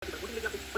और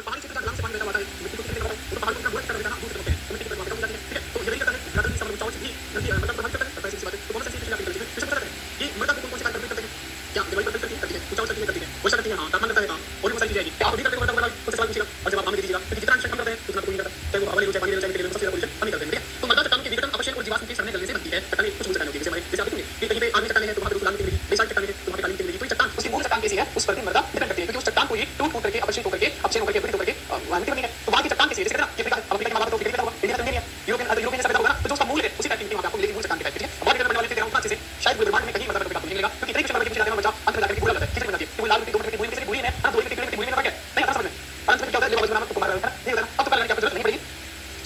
पहाड़ी क्षेत्र जहाँ से पानी बहता हुआ आता है, मिट्टी को कितने वो तो पहाड़ को इतना बुलंद कर देता है ना, दूर तक होते हैं, तो मिट्टी के ऊपर जाती है, ठीक है? तो ये वही करता है, ज्यादा समय ऊंचाई से भी नदी मतलब प्रभावित करता है, ऐसी सी बात है। तो कौन सा चीज आपकी गलती है? किसे पता है कि मृदा को कौन सी प्रभावित करती है? क्या जलवायु प्रभावित करती है? ऊंचाई करती है, वर्षा करती है, हाँ, तापमान करता है, हाँ, और भी मसाइल जाएगी। क्या आप भी करते हो मतलब कुछ सवाल पूछेगा और जवाब हमें दे दीजिएगा, क्योंकि जितना अनुष्ठान करते हैं उतना कोई नहीं करता, चाहे वो हवा ले लो, चाहे पानी ले लो, चाहे मिट्टी ले लो, सबसे ज्यादा पोल्यूशन हम ही करते हैं, ठीक है? तो मृदा चट्टानों के विघटन, अपक्षय और जीवाश्म के सड़ने गलने से बनती है। चट्टानें कुछ मूल चट्टानें होती है, जैसे आप देखेंगे कि कहीं पे आदमी चट्टानें हैं तो वहाँ पे गुलामी की मिलेगी, बेसाल्ट चट्टानें हैं तो वहाँ पे कालीन की मिलेगी। तो ये चट्टान उसकी मूल चट्टान कैसी है उस पर भी मृदा डिपेंड करती है, क्योंकि उस चट्टान को ही टूट फूट करके, अपक्षय होकर के, अपक्षय होकर के, विघटित होकर के मिट्टी बनी है। तो वहाँ की चट्टान कैसी है? जैसे कहते हैं ना कि अफ्रीका के मामला तो विघटित हुआ, इंडिया तो नहीं है, यूरोपियन जैसा पैदा होगा ना, तो जो उसका मूल है उसी टाइप की मिट्टी वहाँ पे आपको मिलेगी, मूल चट्टान की टाइप, ठीक है? बहुत विघटन बनने वाले थे उतना अच्छे से शायद ब्रह्मांड में कहीं मतलब आपको नहीं मिलेगा, क्योंकि इतनी विषय वाले की बचा अंत में जाकर भूल जाता है, किसी को मिलती है कि वो लाल मिट्टी, दोमट मिट्टी, भूरी मिट्टी, भूरी है ना, धोई मिट्टी, मिट्टी, भूरी में फर्क है नहीं आता समझ में। अंत में क्या होता है, जो नाम को कुमार है ना, नहीं होता ना, अब तो करने की जरूरत नहीं पड़ेगी।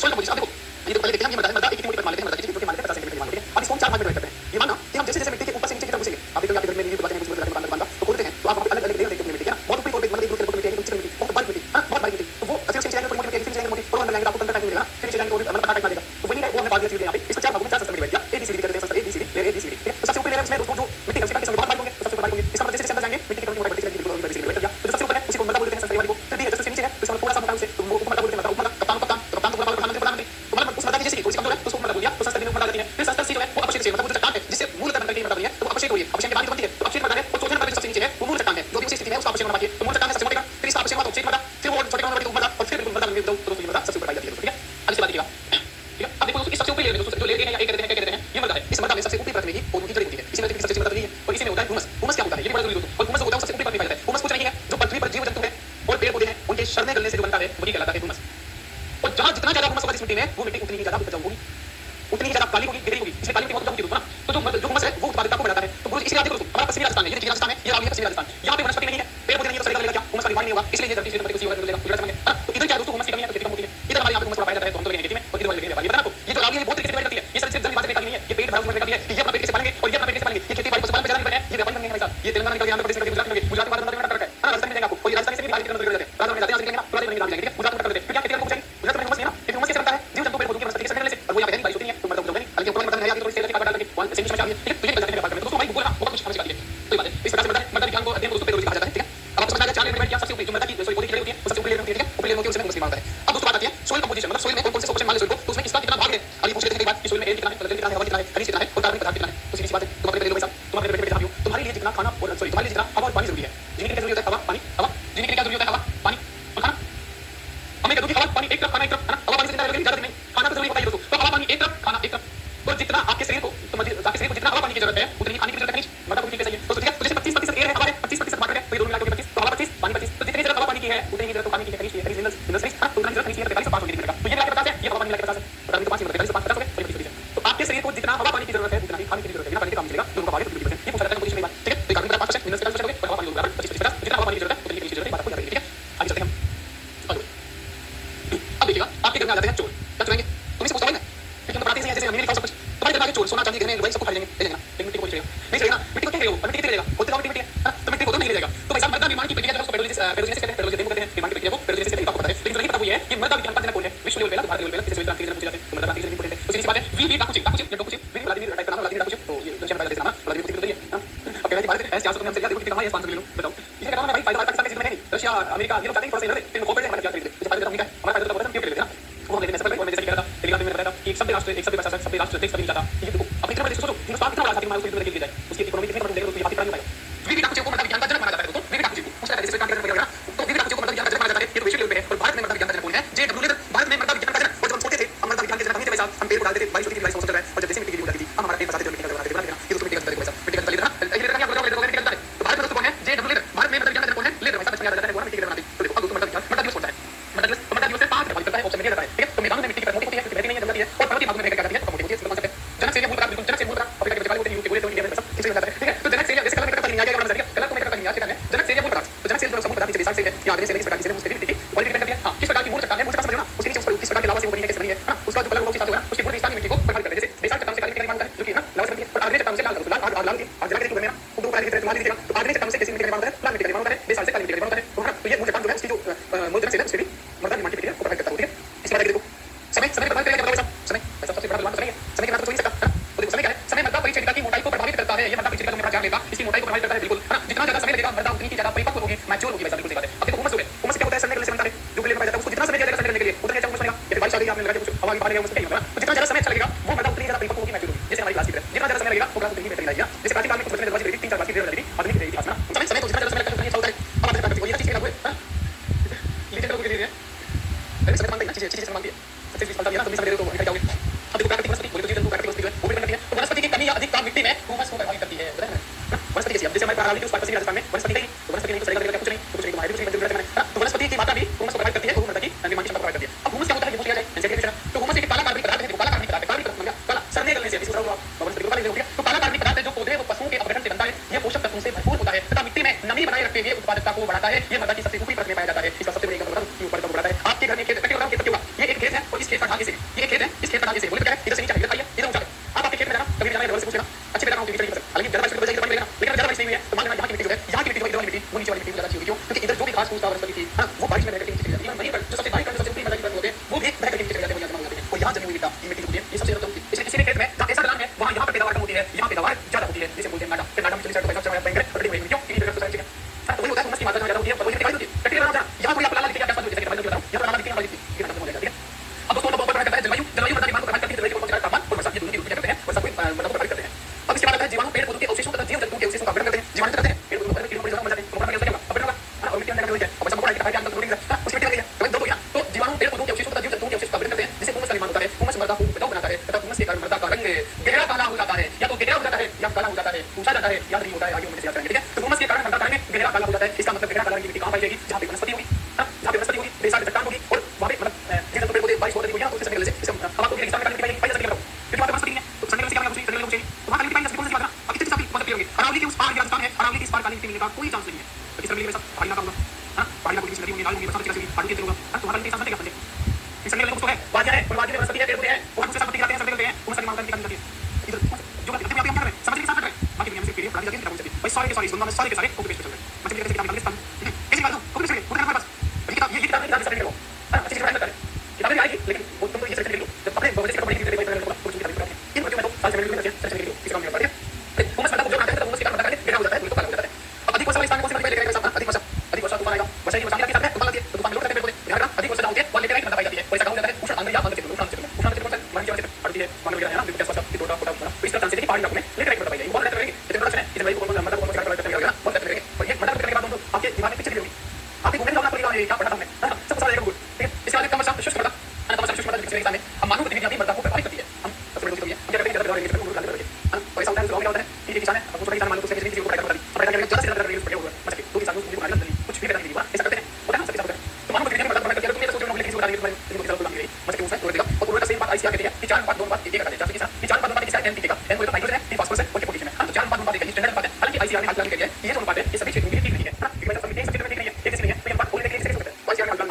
सोइल कंपोजिशन आप देखो, ये तो पहले देखते हैं, ये मृदा एक मोटी परत मान लेते हैं, मृदा की जो कि मान लेते हैं 50 सेंटीमीटर मान लेते हैं। अब इसको हम 4 भाग में डिवाइड करते हैं। ये मानना कि हम जैसे जैसे मिट्टी के ऊपर से नीचे की तरफ घुसेंगे, आप देखोगे आपके घर में नीचे बातें कुछ बताने के बाद तो खोलते हैं तो आप वहाँ पे अलग अलग लेयर देखते हैं मिट्टी के ना, बहुत ऊपरी तौर पे मतलब एक ग्रुप मिट्टी है, नीचे मिट्टी, बहुत बारीक मिट्टी, बहुत बारीक मिट्टी, तो वो ऐसे नीचे जाएंगे, मोटी मिट्टी, फिर जाएंगे मोटी, और अंदर जाएंगे तो आपको अंदर टाइप मिलेगा, फिर नीचे जाएंगे तो मतलब टाइप मिलेगा। तो वही है वो हमने बात की यहाँ पे, इसको 4 भागों में 4 सिस्टम में डिवाइड किया, ए बी सी डी करते हैं, A B C D, layer A B C D, ठीक है? तो सबसे ऊपर लेयर उसमें दोस्तों जो मिट्टी है उसके किस्म बहुत बारीक होंगे, तो सबसे बारीक होंगे, इसका मतलब जैसे अंदर जाएंगे मिट्टी के मोटी मिट्टी बिल्कुल बेसिक डिवाइड कर दिया। तो सबसे ऊपर है उसी को मृदा बोलते हैं, सबसे वाली को, फिर भी जैसे नीचे है तो थोड़ा सा मोटा उसे, तो वो मृदा बोलते हैं, मृदा ऊपर कप्तान कप्तान कप्तान तो प्रधानमंत्री प्रधानमंत्री, तो मतलब उस मृदा की जैसे थोड़ी सी कमजोर है तो उसको मृदा बोल दिया, तो संस्था में मृदा जाती है। फिर संस्था सी जो है वो अपक्षय से मतलब वो चट्टान है जिससे मूल तत्व बनकर मृदा बनी है, तो अपक्षय को ये अपक्षय के बाद जो बनती है तो अपक्षय मृदा है, और चौथे नंबर पे सबसे नीचे है वो मूल चट्टान है, जो भी उसी स्थिति में उसका अपक्षय मृदा है, तो मूल चट्टान है सबसे मोटेगा, फिर इसका अपक्षय मृदा, अपक्षय मृदा, फिर वो छोटे नंबर पे मृदा, और फिर बिल्कुल मृदा बन गई, तो ये मृदा सबसे ऊपर पाई जाती है, ठीक है? अब इसके बाद देखिएगा, ठीक है? अब देखो इस सबसे ऊपरी लेयर में जो लेयर है या ए कहते हैं, क्या कहते हैं, ये मृदा है, इस मृदा में सबसे ऊपरी परत में ही पौधों की जड़ी होती है, इसी में सबसे मृदा नहीं है, और इसी में होता है हुमस। हुमस क्या होता है ये भी बड़ा जरूरी दोस्तों, और हुमस होता है सबसे ऊपरी परत में पाया जाता है। हुमस कुछ नहीं है, जो पृथ्वी पर जीव जंतु है और पेड़ पौधे हैं उनके सड़ने गलने से जो बनता है वही कहलाता है हुमस। और जहाँ जितना ज्यादा हुमस होगा इस मिट्टी में वो मिट्टी उतनी ही ज्यादा उपजाऊ होगी, उतनी ही ज्यादा काली होगी, गहरी होगी, इसलिए काली मिट्टी बहुत उपजाऊ होती है ना। तो जो हुमस है वो उत्पादकता को बढ़ाता है। तो इसलिए आप देखो दोस्तों, हमारा पश्चिमी राजस्थान है, ये देखिए राजस्थान है, ये राजस्थान है, यहाँ पे वनस्पति नहीं है, पेड़ पौधे नहीं है, तो सड़ेगा मिलेगा क्या? हुमस का निर्माण नहीं होगा, इसलिए ये धरती से नहीं होगा, मिलेगा। तो इधर क्या दोस्तों हुमस की कमी है, तो खेती कम होती है। इधर हमारे यहाँ पे हुमस पाया जाता है, तो हम तो लेंगे खेती में, और इधर वाले लेंगे व्यापारी। ये बताना तो ये जो रावी है ये बहुत तरीके से डिवाइड करती है, ये सिर्फ जल निवास में नहीं है, ये पेट भरा हुआ में है, ये अपना पेट कैसे पालेंगे और ये अपना पेट कैसे पालेंगे, ये खेती बाड़ी पशुपालन पे ज्यादा निर्भर है, ये व्यापारी बनेंगे भाई साहब, ये तेलंगाना निकल गया, आंध्र प्रदेश निकल गया, गुजरात निकल गया, गुजरात के बाद मतलब फर्क है ना, राजस्थान में जाएंगे आपको, और ये राजस्थान से भी बाहर की तरफ निकल जाते हैं, राजस्थान में जाते हैं, निकलेंगे ना पूरा दिन निकल जाएंगे, गुजरात में कर देते हैं, क्या खेती को चाहिए, गुजरात में हुमस नहीं है ना, लेकिन हुमस कैसे बनता है, जीव जंतु पेड़ पौधों की वनस्पति के सड़ने से, और वो यहाँ पे बारिश होती नहीं है तो मृदा उपजाऊ नहीं, हालांकि ऊपर मृदा नहीं आती तो इससे काट डाल करके वन सेंटीमीटर में आ गई, ठीक है? तो ये निकल जाते हैं व्यापार करने, तो दोस्तों हमारी भूगोल ना बहुत कुछ हमें सिखाती है, तो ये बात है। इस प्रकार से मृदा विज्ञान को अध्ययन को दोस्तों पेड़ोलॉजी कहा जाता है, ठीक है? अब आपको समझ आ गया 4 लेयर डिवाइड किया, सबसे ऊपरी जो मृदा की सॉरी पौधे की जड़ होती है वो सबसे ऊपरी लेयर होती है, ठीक है? ऊपरी लेयर होती है उसमें हुमस निर्माण होता है। अब दोस्तों बात आती है सोइल कंपोजिशन, मतलब सोइल में कौन-कौन से क्वेश्चन मान ले सोइल को, तो उसमें किसका कितना भाग है, अभी पूछ लेते हैं कई बार कि सोइल में एयर कितना है, नइट्रोजन कितना है, हवा कितना है, खनिज कितना है और कार्बनिक पदार्थ कितना है। तो सीधी सी बात है, तुम अपने भाई साहब, तुम अपने बेटे साथियों, तुम्हारे लिए जितना खाना और सॉरी तुम्हारे लिए जितना हवा और पानी जरूरी है, जीने के लिए जरूरी होता है हवा पानी, हवा जीने के लिए क्या जरूरी होता है, हवा पानी और खाना। हमें क्या जरूरी, हवा पानी एक तरफ, खाना एक तरफ, है ना? हवा पानी से जिंदा रहने के लिए ज्यादा नहीं, खाना तो जरूरी होता है दोस्तों, तो हवा पानी एक तरफ, खाना एक तरफ, तो जितना आपके शरीर को जितना हवा पानी की जरूरत है उतनी खाने की जरूरत है नहीं, मृदा को भी चाहिए दोस्तों, ठीक है? तो जैसे 25% एयर है हमारे 25% भाग है, तो ये दोनों मिला के 25, तो हवा 25 पानी 25, तो जितनी जरूरत हवा पानी की है उतनी ही जरूरत खाने की है, खनिज मिनरल्स है, तो उतना जरूरत खनिज है 45 5 होगी, तो ये मिला के 50 है, ये हवा पानी मिला के 50 है, और तो 5 मिला के 45 5 50 हो गए, और 25 है। तो आपके शरीर को जितना हवा पानी की जरूरत है उतना ही खाने की जरूरत है, बिना खाने के काम चलेगा, दोनों का भाग है 50%, ये पूछा जाता है कंपोजिशन में बात, ठीक है? तो कार्बन का 5%, मिनरल्स का 5% हो गए, और हवा पानी बराबर 25 जितना हवा पानी की जरूरत है उतनी खनिज की जरूरत है, बात आपको याद रखनी है, ठीक है? आगे चलते हैं हम। अब देखिएगा आपके घर में आ जाते हैं चोर, क्या चुराएंगे? तुम इसे पूछता है ना, लेकिन बनाते हैं जैसे हम नहीं दिखा सब कुछ, तुम्हारे घर में आके चोर सोना चांदी गहने सब कुछ खा लेंगे, ले लेंगे ना, लेकिन मिट्टी को नहीं छेड़ेगा, मिट्टी को क्या करेगा, मिट्टी कितनी लेगा, होते जाओ मिट्टी है ना, तो मिट्टी को तो नहीं ले जाएगा। तो भाई साहब मृदा निर्माण की प्रक्रिया जो है उसको पेडोलॉजी कहते हैं, पेडोलॉजी कहते हैं, निर्माण की प्रक्रिया को पेडोलॉजी कहते हैं, आपको पता है, लेकिन जो नहीं पता वो ये है कि मृदा विज्ञान का जनक कौन है, विश्व लेवल पे भारत लेवल पे जैसे क्रांति के जनक पूछे जाते हैं, तो मृदा क्रांति के जनक पूछे जाते हैं, तो सीधी सी बात है वी डाकुची वी व्लादिमीर टाइप का नाम व्लादिमीर डाकुची, तो ये रशियन का नाम व्लादिमीर पुतिन है ना, अब कहना है भारत ऐसे आंसर तुमने हमसे लिया, देखो कितनी कमाई है, स्पॉन्सर ले लो, बताओ ये क्या काम है भाई, फायदा पाकिस्तान के जिम्मे नहीं, रशिया अमेरिका ये लोग चाहते हैं थोड़ा सा इधर फिर कॉर्पोरेट हमारा क्या करेंगे, जैसे फायदा अमेरिका हमारा फायदा तो क्यों लेते हैं ना, वो हम लेते हैं, मैं जैसे कह रहा था टेलीग्राम में बताया था कि एक सभ्य राष्ट्र देख सभी चाहता, ये देखो अपनी तरफ से सोचो हिंदुस्तान कितना बड़ा था कि हमारे उसको लेके जाए, उसकी इकोनॉमी कितनी बढ़ जाएगी, उसको बाकी नहीं पाएगा। वी डाकुची को मृदा विज्ञान का जनक माना जाता है दोस्तों, वी डाकुची को उसका जैसे क्रांति का जनक ना, तो वी डाकुची को मृदा विज्ञान का जनक माना जाता है, ये तो विश्व लेवल पे है, और भारत में मृदा विज्ञान का जनक कौन है, जेडब्ल्यू लेदर, भारत में मृदा विज्ञान का जनक। और जब हम सोचते थे हम मृदा विज्ञान के जनक नहीं थे भाई साहब, हम पेड़ को डालते थे, बारिश होती थी, बारिश मौसम चल रहा है, और जब जैसे मिट्टी गिरी होती थी हम हमारा पेड़ बचाते थे, मिट्टी का बनाते थे, ये दोस्तों मिट्टी का जनक भाई साहब, मिट्टी का जनक लेदर क्या बोल रहा है, तो भारत में दोस्तों कौन है, जेडब्ल्यू लेदर, भारत में मृदा विज्ञान का जनक कौन है, लेदर भाई साहब, याद रहता है वो मिट्टी का बनाते। तो देखो अब दोस्तों मृदा दिवस होता है, मृदा दिवस से 5 प्रभावित करता है, ऑप्शन में दिया जाता है, ठीक है? तो मैदान में मिट्टी की परत मोटी होती है, क्योंकि बहती नहीं है, जमती है, और पर्वतीय भागों में क्या करती है, मोटी होती है, समझ सकते हैं। जनक से ये मूल पदार्थ बिल्कुल जनक से मूल पदार्थ अफ्रीका के बच्चे वाले होते हैं, यूरोप के बोले तो इंडिया में सब किसी में जाता है, ठीक है? तो जनक से जैसे कलर में कलर नहीं आ जाएगा, कलर को मैं करता नहीं आ जाएगा, जनक से ये मूल पदार्थ, तो जनक से जो समूह पदार्थ नीचे बेसाल्ट से है, या आगे से नहीं, इस प्रकार से उसके भी क्वालिटी डिपेंड करती है। हां किस प्रकार की मूल चट्टान है, मूल चट्टान समझना, उसके नीचे किस प्रकार के लावा से ऊपर नीचे कैसे बनी है ना, उसका जो कलर होगा उसी हिसाब से होगा, उसकी पूरी स्थान मिट्टी को प्रभावित करता है, जैसे बेसाल्ट चट्टान से काली मिट्टी का निर्माण होता है जो कि ना लावा से बनती है, और आग्नेय चट्टान से लाल लाल की और जला के बनने ना दो प्रकार की तरह तुम्हारी दिखेगा, तो आग्नेय चट्टान से कैसी मिट्टी का निर्माण होता है, लाल मिट्टी का निर्माण होता है, बेसाल्ट से काली मिट्टी का निर्माण होता है, तो ना तो ये मूल चट्टान जो है उसकी जो मूल जनक से है उससे भी मृदा निर्माण की प्रक्रिया को प्रभावित करता है, ठीक है? इसके बाद देखो समय प्रभावित करेगा, क्या बताओ समय सबसे बड़ा विद्वान समय है, समय के बिना तो नहीं सकता है ना, तो देखो समय क्या है, समय मृदा परिचर्या की मोटाई को प्रभावित करता है, ये मृदा परिचर्या का मैं जान लेगा, इसकी मोटाई को प्रभावित करता है बिल्कुल, है ना? जितना ज्यादा समय लगेगा मृदा उतनी ही ज्यादा परिपक्व होगी, मैच्योर होगी, वैसा बिल्कुल सही बात है। अब देखो हुमस हो गया, हुमस क्या होता है, आगे पाने में उसके नहीं होगा। तो जितना ज़्यादा समय अच्छा लगेगा वो मृदा उतनी ज़्यादा परिपक्व होगी, मैच्योर होगी। जैसे हमारी क्लास की तरह जितना ज़्यादा समय लगेगा वो क्लास उतनी बेहतरीन आएगी। जैसे प्राचीन काल में कुछ बचने दरवाजे 3-4 क्लास की देर हो जाती थी, आधुनिक इतिहास में समय तो जितना ज़्यादा समय लगता है उतना अच्छा होता है। अब आप देखते हो ये चीज़ क्या हुआ है, लीजिए लोगों के लिए पहले समय मांगते हैं ना, चीज़ें मांगती है। सबसे चीज़ मांगता है ना, तुम समय दे दो तो निकल जाओगे। अब देखो प्राकृतिक वनस्पति, बोले तो जीव जंतु प्राकृतिक वनस्पति जो है वो भी करती है। तो वनस्पति की कमी या अधिक काम मिट्टी में ह्यूमस को प्रभावित करती है, पता है ना? वनस्पति कैसी है? जैसे हमारे अरावली के उस पार राजस्थान में वनस्पति नहीं, तो वनस्पति नहीं तो सही कुछ नहीं, कुछ नहीं तो कुछ नहीं तो वनस्पति की मात्रा भी ह्यूमस को प्रभावित करती है, मृदा की निर्माण की क्षमता प्रभावित करती है। अब ह्यूमस क्या होता है ये पूछ लिया जाए, जैसे कि तो ह्यूमस एक काला कार्बनिक पदार्थ है, जो काला कार्बनिक पदार्थ है, कार्बनिक पदार्थ मतलब काला सड़ने गलने से, इसी तरह वनस्पति को काला हो गया। तो काला कार्बनिक पदार्थ है जो पौधे व पशुओं के अपघटन से बनता है, ये पोषक तत्वों से भरपूर होता है तथा मिट्टी में नमी बनाए रखते हुए उत्पादकता को बढ़ाता है। ये मृदा की सबसे ऊपरी परत में पाया जाता है। इसका सबसे बड़ी एग्जांपल बताऊं, ऊपर का बढ़ाता है। आपके घर में खेत होगा, ये एक खेत है और इस खेत का ढाल से, ये खेत है, इस खेत का ढाल से बोले क्या है, इधर से नीचे इधर खाइए, इधर ऊंचा है। आप आपके खेत में जाना, कभी जाना लेवल से पूछना, अच्छे बेटा की मिट्टी, हालांकि ज्यादा बारिश हो जाएगी लेकिन ज्यादा बारिश नहीं हुई है तो मान लेना यहाँ की मिट्टी जो है, यहाँ की मिट्टी इधर वाली मिट्टी वो नीचे वाली मिट्टी ज्यादा अच्छी होगी। क्यों? क्योंकि इधर जो भी घास फूस का वनस्पति थी वो बारिश में बह करके नीचे चली जाती है। वहीं पर जो सबसे बारीक जो सबसे ऊपरी मृदा की परत होते हैं वो भी बह करके नीचे चले जाते हैं, वो यहाँ जमा हो जाते हैं। और यहाँ जमी हुई मिट्टी होती है, ये सबसे ज्यादा होती है। इसलिए किसी भी खेत में जहाँ ऐसा ढलान है वहाँ यहाँ पर पैदावार कम होती है, यहाँ पैदावार ज्यादा होती है, जिसे बोलते हैं नाडा। फिर नाडा में 40 60 पैसा बैंक है, क्यों? तो वही होता है, ह्यूमस की मात्रा ज्यादा होती है, वही दिखाई देती है। टट्टी लगाना यहाँ कोई आप लाल लिखिए, क्या बात होती है, जैसे कि बताऊं यहाँ लाल लिखिए, हमारी लिखिए, ये नाम हो जाएगा, ठीक है? अब दोस्तों बहुत बड़ा कहता है जलवायु मृदा निर्माण को प्रभावित करती है। जलवायु को तापमान और वर्षा, ये दोनों की क्या करते हैं, वर्षा को मृदा को प्रभावित करते हैं। अब इसके बाद आता है जीवाणु, पेड़ पौधों के अवशेषों तथा जीव जंतुओं के अवशेषों का अपघटन करते हैं। जीवाणु करते हैं, पेड़ पौधों को कीड़ों को मर जाते हैं, तो मर जाएगा, अपघटन होगा और मिट्टी अंदर हो जाए और वर्षा को बढ़ाएगा, ताकि अंदर रोडेगा, उस मिट्टी अंदर तो दो हो गया। तो जीवाणु, पेड़ पौधों के अवशेषों तथा जीव जंतुओं के अवशेषों का अपघटन करते हैं, जिससे ह्यूमस का निर्माण होता है। ह्यूमस मृदा को उपजाऊ बनाता है तथा ह्यूमस के कारण मृदा का रंग गहरा काला हो जाता है, या तो गहरा हो जाता है या काला हो जाता है, पूछा जाता है या नहीं होता है, आगे हम इसे याद करेंगे, ठीक है? तो ह्यूमस के कारण मृदा का रंग गहरा काला हो जाता है। इसका मतलब गहरा काला रंग की मिट्टी कहाँ पाई जाएगी? जहाँ पे वनस्पति होगी, जहाँ पे वनस्पति होगी, बेसार चट्टान होगी और वहाँ पे मतलब जीव जंतु पेड़ पौधे बारिश बहुत अधिक होगी ना, तो इससे गले से इसका अब आपको रेगिस्तान में काली मिट्टी पाई जा सकती है, क्योंकि वहाँ पे वनस्पति नहीं है। तो संजय से क्या होगा, कुछ नहीं चाहिए, तो वहाँ काली मिट्टी पाई जा सकती है। कौन सी बात है? अब कितनी सारी कौन सी होगी? अरावली के उस पार राजस्थान है, अरावली के इस पार काली मिट्टी मिलने का कोई चांस नहीं है। तो किस तरह मिलेगा? पहाड़ी इलाका होगा, हां पहाड़ी इलाके की नदी होंगी, नाली होंगी, बरसात की होगी, पानी के होगा, तो वहाँ मिट्टी सांस क्या बनेगा? इस संजय को है वादियां है और वादियों में वनस्पति है, पेड़ पौधे हैं और हमसे सब मिट्टी खाते हैं, सब करते हैं, उनसे निर्माण करने की जाती है। इधर जो बात करते हैं हम कर रहे हैं, समझ के साथ कर रहे हैं, बाकी दुनिया में सिर्फ पीढ़ी पढ़ाई जाती है, किताबों से भाई सारे सुनना में सारे के सारे कॉपी पेस्ट चल रहे हैं। मतलब कैसे किताब निकाल लेते हैं, कैसे निकाल दो कॉपी पेस्ट पूरे हमारे पास ये किताब नहीं किताब करो, हां अच्छी किताब निकाल किताबें भी आएगी, लेकिन वो तुम तो ये सेक्शन लिख लो जब अपने बच्चे का पढ़ने की तरीके से कुछ किताब पढ़ो इन बच्चों में तो सारे सेक्शन लिख लो किसी काम नहीं पड़ता है। ह्यूमस मृदा को जो खाता है तो ह्यूमस के कारण मृदा का गहरा हो जाता है, बिल्कुल काला हो जाता है। अब अधिक वर्षा वाले स्थान कौन से मृदा लेकर आएगा? अधिक वर्षा तूफान आएगा, वर्षा की वर्षा के साथ तूफान आती है, तो तूफान में लोग रहते हैं, पेड़ पौधे ध्यान रखना, अधिक वर्षा होती है और लेकर मृदा पाई जाती है और ऐसा हो जाता है उष्ण आंध्र या आंध्र क्षेत्र, उष्ण क्षेत्र से मान लीजिए पड़ती है, मान लीजिए है ना, बिल्कुल आसपास की टोटा फोटा तो इस तरह से देखिए पहाड़ी इलाकों में लेकर मृदा पाई जाएगी। बहुत बेहतर रहेगी, इतने बड़ा है, इस जलवायु को मृदा को प्रभावित करेगा, बहुत बेहतर रहेगा। और ये मृदा करने के बाद दोस्तों आपके दिमाग में पिक्चर भी होगी, आपके घूमने जाना पड़ेगा, क्या पढ़ा था हमने, है ना, सब सारा बिल्कुल, ठीक है? इसके बाद कम वर्षा शुष्क मृदा, है ना, कम वर्षा शुष्क मृदा जिसके सामने हम मानव गतिविधियां भी मृदा को प्रभावित करती है। हम सबसे बड़ी चीज है, हम क्या करते हैं, ज्यादा लगाने के लिए लाल करके, है ना, तो ऐसा होता है, होता है कि किसान है, अब छोटा किसान मान लो उससे किसी को फायदा होता है, अब फायदा करके ज्यादा से ज्यादा रेट पे होगा, मतलब तो किसान को फायदा नहीं, कुछ भी फायदा नहीं हुआ, ऐसा करते हैं, होता है ना, सबके साथ होता है। तो मानव गतिविधियां मृदा प्रभावित करती है, तो ये सोचो लोग किसी को बता देंगे तुम्हारे किसी को किसान को लाएंगे, मतलब क्यों है तो देगा। और उन्होंने सेम बात आईसीआर कहती है कि 4 बात 2 बात 1 करते हैं, जैसे कि 4 बात 2 बात किसान एन देगा, एन को तो नाइट्रोजन है, टी फास्फोरस है और के पोटेशियम है, हां तो 4 बात 2 बात देगा, ये स्टैंडर्ड बात है। हालांकि आईसीआर ने हाल फिलहाल में कह दिया है कि ये जो बात है ये सभी क्षेत्रों के लिए ठीक नहीं है, हां क्योंकि मतलब सब में ठीक है, ये किसी नहीं है, तो ये बात बोलने के लिए किसी से सकता है, आईसीआर ने हाल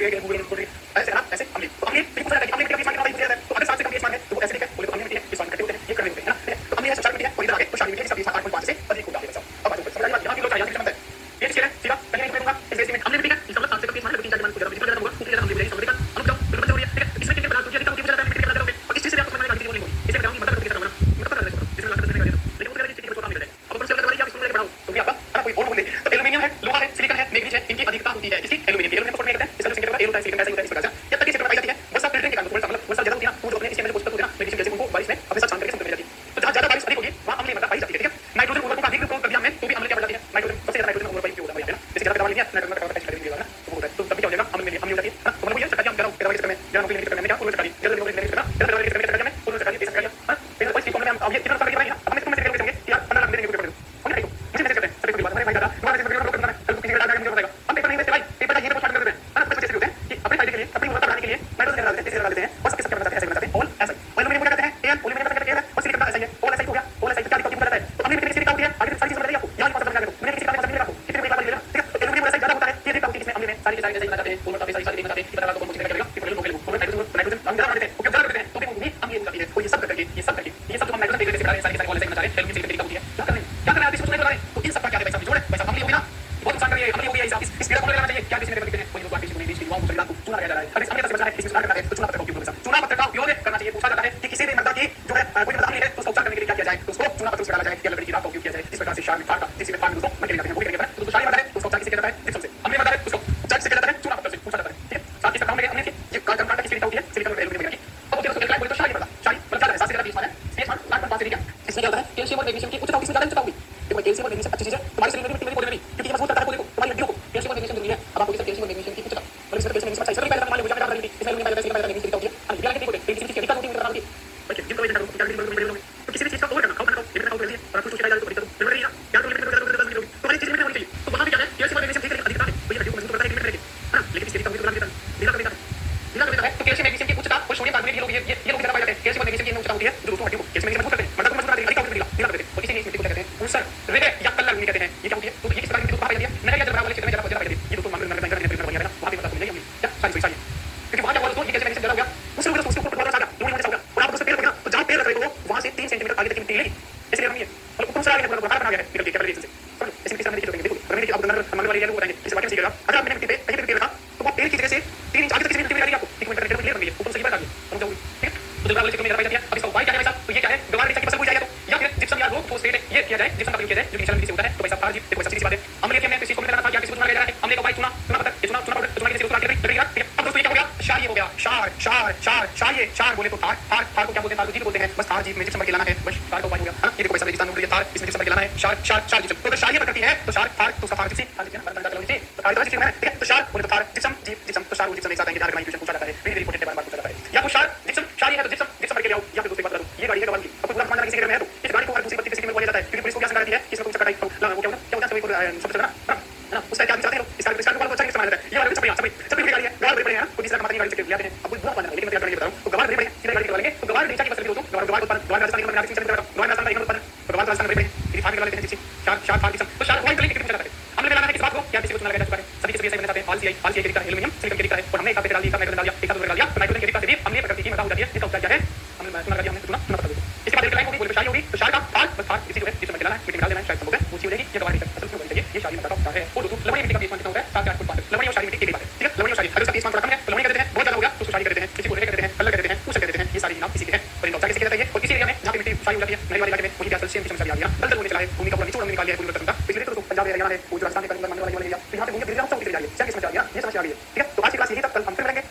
ऐसे है ना, ऐसे अम्लीय, तो अम्लीय बिल्कुल पूछा जाता है कि अम्लीय मिट्टी का पीएच मान कितना होता है, तो अगर 7 से कम पीएच मान है तो वो एसिडिक है, बोले तो अम्लीय मिट्टी है, इस मान इकट्ठे होते हैं, ये कर्णिक होते हैं ना, तो अम्लीय है क्षारीय मिट्टी है, और इधर आगे तो क्षारीय मिट्टी है जिसका पीएच 8.5 से अधिक होता है। अब बात समझ यहाँ की लोग यहाँ से बनता है, ये स्केल है सीधा कहीं नहीं करूंगा, इस बेस में अम्लीय मिट्टी है, इसका मतलब 7 से कम पीएच मान है, 3-4 मान को ज्यादा ज्यादा होगा, ऊपर ज्यादा अम्लीय मिट्टी है, समझ का अनुप जाओ बिल्कुल हो रही है, ठीक है। इसमें कितने पदार्थ होती है, अधिकतम कितने पदार्थ मिट्टी के पदार्थ होंगे, और इस चीज से आपको समझ में आएगा कि नहीं होगी, इसे बताऊंगी मतलब कितना होगा, मतलब पता चलेगा इसमें लास्ट में लेकिन उसके बाद चीज को काम मिल जाएगा। अब अपन से अगर आप इसको लेकर बढ़ाओ तो भी आपका है कोई और बोले तो एल्युमिनियम है, लोहा है, सिलिकॉन है, मैग्नीज है, इनकी अधिकता होती है, इसकी एल्युमिनियम की एल्युमिनियम को कहते हैं, इसका सिंगल का एल होता है, सिलिकॉन ऐसा होता है, इस प्रकार से जब तक ये सिलिकॉन पाई जाती है वर्षा फिल्टरिंग के कारण थोड़ा सा मतलब वर्षा ज्यादा होती है ना, वो जो अपने इसके अंदर पोषक तत्व होते हैं ना, मैग्नीशियम जैसे उनको बारिश में अपने साथ शामिल करके संतुलित जाती है, तो जहां ज्यादा बारिश अधिक होगी वहां अम्लीय मात्रा पाई जाती है, ठीक है। नाइट्रोजन उर्वरकों का अधिक प्रयोग कर दिया हमने तो भी अम्लीय क्या बढ़ जाती है, नाइट्रोजन सबसे ज्यादा नाइट्रोजन उर्वरक उपयोग होता है ना, जैसे ज्यादा पैदावार लेनी है नाइट्रोजन का टेस्ट करेंगे ना, तो वो होता है, तो तब क्या हो जाएगा अम्लीय हो जाती है ना, तो मतलब ये चक्कर हम करो पैदावार करने जब नौकरी करने में क्या उर्वरक चक्कर जल्दी नौकरी करने में जल्दी नौकरी करने में उर्वरक चक्कर ये चक्कर हां फिर कोई चीज को हम अब ये कितना करके बनाएंगे, अब हम इसको मैसेज करके देंगे यार 15 लाख देंगे पेपर हम नहीं मुझे मैसेज करते हैं सभी को बात हमारे भाई दादा हमारे मैसेज करके करना है, कल किसी का डाटा मुझे बताएगा हम पेपर नहीं देते भाई, पेपर का ये तो कर देते हैं है ना, कुछ मैसेज होते हैं कि अपने फायदे के लिए अपनी गुणवत्ता बढ़ाने के लिए नाइट्रोजन डाल देते हैं, डाल देते हैं और सबके सब क्या बनाते हैं, ऐसे बनाते हैं ऑल ऐसा एल्युमिनियम को कहते हैं एन एल्युमिनियम का कहते हैं और सिलिकॉन का ऐसा ही है ऑल ऐसा ही हो गया, ऑल ऐसा ही क्या दिक्कत है, तो अम्लीय मिट्टी की होती है आगे सारी चीजें बताइए आपको यहां कौन सा समझ मैंने किसी का समझ नहीं आपको कितने बड़ी बात बोली ना, ठीक है। तो एल्युमिनियम ऐसा ज्यादा होता है ये दिक्कत होती है, इसमें अम्लीय में सारी सारी जैसे बताते हैं दोनों काफी सारी बताते हैं कि बता दो कौन सी करेगा कि पहले लोग लोग नाइट्रोजन हम ज्यादा देते हैं ओके ज्यादा देते हैं तो भी वो अम्लीय होती है, तो ये सब करके ये सब जो हम नाइट्रोजन देते हैं सारी ऑल ऐसे बता रहे हैं एल्युमिनियम सिलिकॉन की होती है क्या करना है आप इसको नहीं बता रहे, तो इन सब का क्या है भाई साहब जोड़ है भाई साहब अम्लीय होगी ना बहुत नुकसान कर रही है, अम्लीय होगी है इस पेड़ को लगाना चाहिए क्या किसी ने देखते हैं कोई बात किसी को नहीं बीच में चूना चूना लगाया जा रहा है, अगर इस अम्लीय से बचना है इसमें सुधार करना है तो चूना पत्थर का उपयोग करना है, चूना पत्थर का उपयोग करना चाहिए। पूछा जाता है कि किसी भी मृदा की जो है कोई मृदा अम्लीय है तो उसको उपचार करने के लिए क्या किया जाए, तो उसको चूना पत्थर से डाला जाए या लकड़ी की राख का उपयोग किया जाए, इस प्रकार से क्षार में फाड़ का जिससे फाड़ में दोस्तों मर जाते हैं वो क्या कहते हैं, तो क्षारीय मृदा है उसको उपचार किसे किया जाता है जिप्सम से, अम्लीय मृदा है उसको उपचार किसे किया जाता है चूना पत्थर से, पूछा जाता है ठीक है। साथ ही काम में हमने ये कार्बन की स्थिरता होती है सिलिकॉन और एल्युमिनियम की, अब उसको क्या बोलते हैं क्षारीय मृदा, क्षारीय मतलब क्या है 7 से ज्यादा 20 मान है स्पेस मान 8.5 से क्या इसमें क्या होता है कैल्शियम और मैग्नीशियम की उच्चता किसमें ज्यादा होगी, देखो कैल्शियम और मैग्नीशियम अच्छी चीज है तुम्हारी शरीर में मिट्टी में बोलने नहीं क्योंकि मजबूत करता है देखो तुम्हारी हड्डियों को कैल्शियम और मैग्नीशियम जरूरी है, अब आपको कैल्शियम और मैग्नीशियम की उच्चता मतलब इसमें कैल्शियम मैग्नीशियम अच्छा है सभी पहले मान लो मुझे क्या इसमें एल्युमिनियम पाया जाता है मैग्नीशियम होती है अब ये क्या बोलते हैं किसी चीज की अधिकता होती है मतलब ओके जिन कोई तो किसी भी चीज का और करना खाओ खाना लिमिट खाओ कर और कुछ कुछ जाए तो बड़ी तो लिमिट या तो लिमिट तो हर चीज में होनी चाहिए, तो वहां भी क्या है कैल्शियम और मैग्नीशियम ठीक है अधिकता है तो ये हड्डियों को मजबूत करता है लिमिट है ना, लेकिन इसकी अधिकता होगी तो ढीला है तो कैल्शियम मैग्नीशियम की उच्चता और सोडियम कार्बोनेट ये लोग ज्यादा पाए जाते हैं, कैल्शियम और मैग्नीशियम की उच्चता होती है जो दोस्तों हड्डियों को कैल्शियम मैग्नीशियम मजबूत करते हैं मतलब मजबूत करते हैं अधिकता होती है ढीला करते हैं और इसीलिए इस मिट्टी को कहते हैं ऊसर रेत या कल्ला कहते हैं, ये क्या होती है तो ये किस प्रकार की मिट्टी को पाई जाती है नहर या जल वाले क्षेत्र में ज्यादा पाई जाती है, ये दोस्तों मामले में वहां पे पता चलेगा क्या सारी सारी क्योंकि वहां क्या हुआ दोस्तों ये कैल्शियम मैग्नीशियम ज्यादा हो गया उससे ऊपर ऊपर आ गया लोग होने होगा और आप उससे पेड़ रखोगे तो जहां पेड़ रख रहे हो वहां से 3 सेंटीमीटर आगे तक की मिट्टी लेगी, इसलिए हम ये मतलब ऊपर से आगे पूरा बना गया है निकल के कैपिलरी से समझ इस मिट्टी से हमने देखिए देखो अगर आप अंदर मंगल वाली वो बताएंगे इस वाक्य में सीखेगा अगर आपने मिट्टी पे कहीं पे पेड़ रखा तो वो पेड़ की जगह से 3 इंच आगे तक की मिट्टी मिलेगी आपको 1 मीटर क्लियर बन गई ऊपर से ये बता दिया समझ जाओगे ठीक है। तो जल वाले क्षेत्र में ज्यादा पाई जाती है, अब इसका उपाय क्या है भाई साहब, तो ये क्या है गवार रेचा की फसल बोई जाए तो या फिर जिप्सम या रोक फोस्फेट ये किया जाए जिप्सम का प्रयोग किया जाए जो नीचे मिट्टी से होता है, तो भाई साहब फार जी देखो सबसे बात है अम्लीय के हमने किसी को मिलाना था क्या किसी को मिलाना है हमने का उपाय चुना चुना पत्थर चुना चुना पाउडर चुना किसी को लगा के ठीक है। अब दोस्तों ये क्या हो गया क्षारीय हो गया क्षार ये क्षार बोले तो थार को क्या बोलते हैं, थार को जीव बोलते हैं, बस थार जीव में जिप्सम के लाना है बस थार का उपाय हो गया है ना, ये देखो भाई साहब रेगिस्तान में थार इसमें जिप्सम के लाना है क्षार जिप्सम तो क्षारीय प्रकृति है तो क्षार थार तो उसका थार जिप्सम थार जिप्सम बंद कर लो नीचे तो थार तो जिप्सम है ठीक है, तो क्षार बोले तो थार जिप्सम जिप्सम तो क्षार और जिप्सम एक साथ आएंगे थार का इक्वेशन पूछा जाता है वेरी इंपॉर्टेंट है बार पूछा जाता है या तो क्षार जिप्सम क्षारीय है तो जिप्सम करके ले आओ या फिर दूसरी बात करो ये गाड़ी है गवार की अब पूरा मान किसी के घर में है तो इस गाड़ी को हर दूसरी बत्ती किसी में बोला जाता है क्योंकि पुलिस को क्या संगाती है किसी को कुछ कटाई वो क्या होता है सभी को सब चलना है ना उसका क्या चाहते हो इसका को अच्छा समझ जाता है ये वाला सभी गाड़ी है गवार बड़ी बड़ी है ना तो तीसरा माता की गाड़ी से ले आते हैं अब बुरा बना लेकिन मैं क्या बताऊं तो गवार बड़ी बड़ी सीधा गाड़ी करवा लेंगे तो गवार नीचे की फसल दोस्तों गवार उत्पादन गवार राजस्थान में नागरिक चंद्र गवार राजस्थान का उत्पादन तो गवार राजस्थान बड़ी बड़ी फाड़ के लेते हैं जिससे चार फाड़ किस्म तो चार पॉइंट लेके कितना जाता है हमने लगाना है किस बात को क्या किसी को चुना लगाया जा सभी के सभी चाहते हैं आलसी के दिखता है एल्युमिनियम सिलिकॉन के दिखता है और हमने एक डाल दिया नाइट्रोजन डाल दिया एक डाल दिया तो नाइट्रोजन के दिखता है हमने प्रकृति की मदद हो जाती है इसका उपचार क्या है हमने चुना लगा दिया हमने चुना बता दो इसके बाद एक लाइन होगी बोले शाही होगी तो शाही का फाड़ बस फाड़ इसी जो है जिसमें डालना है मिट्टी डाल देना है शायद संभव है ऊंची हो जाएगी ये गवार की फसल होनी चाहिए ये शाही मदद का है और दोस्तों लवणी मिट्टी का पीस मान कितना होता है 7 से 8 फुट पास लवणी और शाही मिट्टी एक बात है ठीक है लवणी और शाही अगर इसका पीस मान थोड़ा कम है तो लवणी कहते हैं बहुत ज्यादा हो गया तो उसको शाही कहते हैं किसी को रेत कहते हैं कलर कहते हैं ऊंचा कहते हैं ये सारी नाम इसी के हैं और इनका उपचार किसी कहता है और इसी एरिया में जहां पे मिट्टी शाही हो जाती है नई वाले इलाके में वही क्या कैल्शियम की समस्या आ गया दलदल होने चला है भूमि का पूरा निचोड़ निकाल लिया है पूरी तरह का पिछले तो पंजाब एरिया में वो जो राजस्थान के करीब मानने वाले एरिया तो यहां पे भूमि गिर जाता है किसी एरिया से समस्या आ गया ये समस्या आ गई है ठीक है। तो आज की क्लास यही तक, कल हम फिर मिलेंगे।